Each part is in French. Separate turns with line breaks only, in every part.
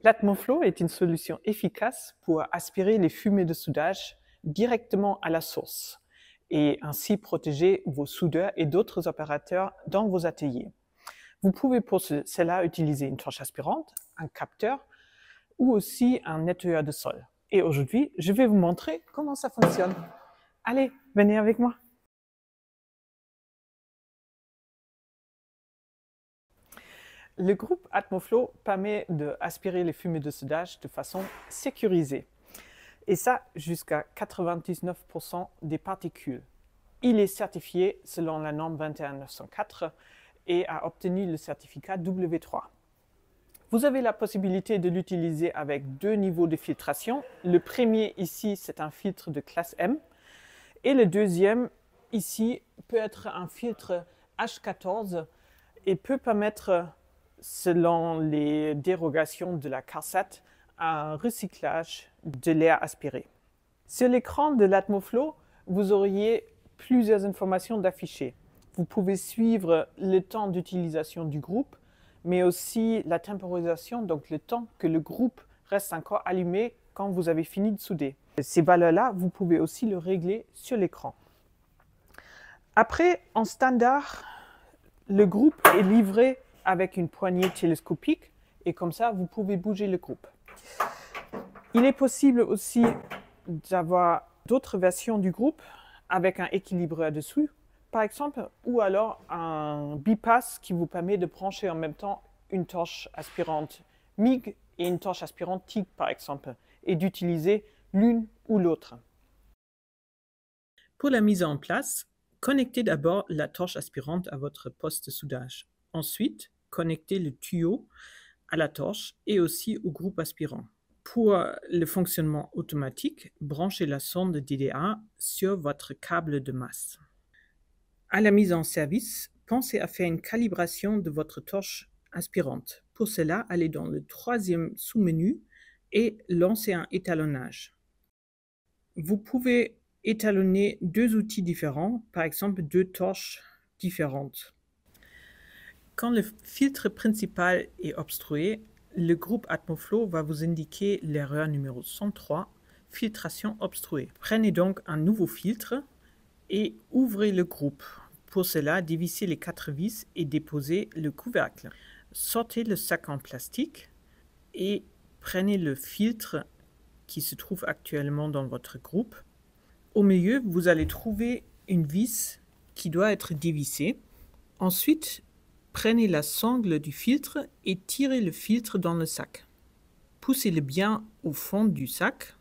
L'Atmoflow est une solution efficace pour aspirer les fumées de soudage directement à la source et ainsi protéger vos soudeurs et d'autres opérateurs dans vos ateliers. Vous pouvez pour cela utiliser une torche aspirante, un capteur ou aussi un nettoyeur de sol. Et aujourd'hui, je vais vous montrer comment ça fonctionne. Allez, venez avec moi. Le groupe Atmoflow permet d'aspirer les fumées de soudage de façon sécurisée. Et ça, jusqu'à 99% des particules. Il est certifié selon la norme 21904 et a obtenu le certificat W3. Vous avez la possibilité de l'utiliser avec deux niveaux de filtration. Le premier ici, c'est un filtre de classe M. Et le deuxième ici peut être un filtre H14 et peut permettre, selon les dérogations de la CARSAT, un recyclage de l'air aspiré. Sur l'écran de l'Atmoflow, vous auriez plusieurs informations d'afficher. Vous pouvez suivre le temps d'utilisation du groupe, mais aussi la temporisation, donc le temps que le groupe reste encore allumé quand vous avez fini de souder. Ces valeurs-là, vous pouvez aussi le régler sur l'écran. Après, en standard, le groupe est livré avec une poignée télescopique et comme ça, vous pouvez bouger le groupe. Il est possible aussi d'avoir d'autres versions du groupe avec un équilibreur dessous, par exemple, ou alors un bypass qui vous permet de brancher en même temps une torche aspirante MIG et une torche aspirante TIG, par exemple, et d'utiliser l'une ou l'autre. Pour la mise en place, connectez d'abord la torche aspirante à votre poste de soudage. Ensuite, connectez le tuyau à la torche et aussi au groupe aspirant. Pour le fonctionnement automatique, branchez la sonde DDA sur votre câble de masse. À la mise en service, pensez à faire une calibration de votre torche aspirante. Pour cela, allez dans le troisième sous-menu et lancez un étalonnage. Vous pouvez étalonner deux outils différents, par exemple deux torches différentes. Quand le filtre principal est obstrué, le groupe Atmoflow va vous indiquer l'erreur numéro 103, filtration obstruée. Prenez donc un nouveau filtre et ouvrez le groupe. Pour cela, dévissez les 4 vis et déposez le couvercle. Sortez le sac en plastique et prenez le filtre qui se trouve actuellement dans votre groupe. Au milieu, vous allez trouver une vis qui doit être dévissée. Ensuite, prenez la sangle du filtre et tirez le filtre dans le sac. Poussez-le bien au fond du sac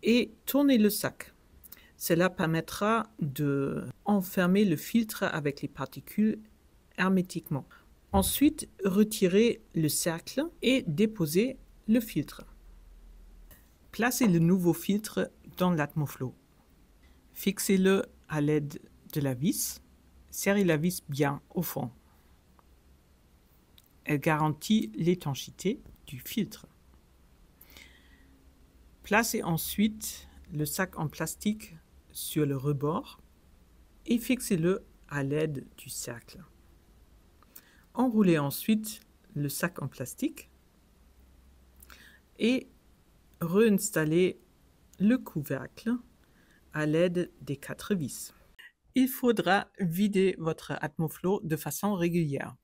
et tournez le sac. Cela permettra d'enfermer le filtre avec les particules hermétiquement. Ensuite, retirez le cercle et déposez le filtre. Placez le nouveau filtre dans l'Atmoflow. Fixez-le à l'aide de la vis. Serrez la vis bien au fond. Elle garantit l'étanchéité du filtre. Placez ensuite le sac en plastique sur le rebord et fixez-le à l'aide du cercle. Enroulez ensuite le sac en plastique et réinstallez le couvercle à l'aide des 4 vis. Il faudra vider votre Atmoflow de façon régulière.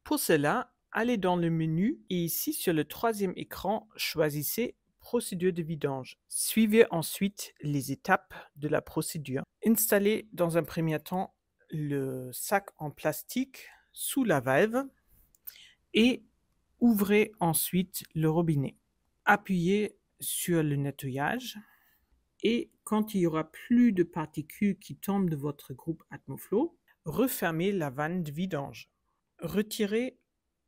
Pour cela, allez dans le menu et ici sur le troisième écran, choisissez Procédure de vidange. Suivez ensuite les étapes de la procédure. Installez dans un premier temps le sac en plastique sous la valve et ouvrez ensuite le robinet. Appuyez sur le nettoyage et quand il y aura plus de particules qui tombent de votre groupe Atmoflow, refermez la vanne de vidange. Retirez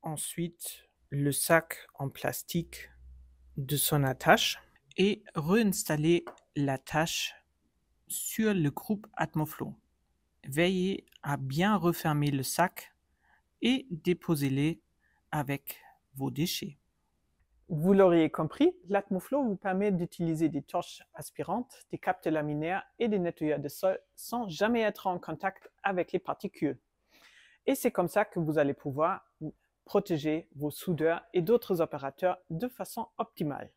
ensuite le sac en plastique de son attache et réinstallez l'attache sur le groupe Atmoflow. Veillez à bien refermer le sac et déposez-les avec vos déchets. Vous l'auriez compris, l'Atmoflow vous permet d'utiliser des torches aspirantes, des capteurs laminaires et des nettoyeurs de sol sans jamais être en contact avec les particules. Et c'est comme ça que vous allez pouvoir protéger vos soudeurs et d'autres opérateurs de façon optimale.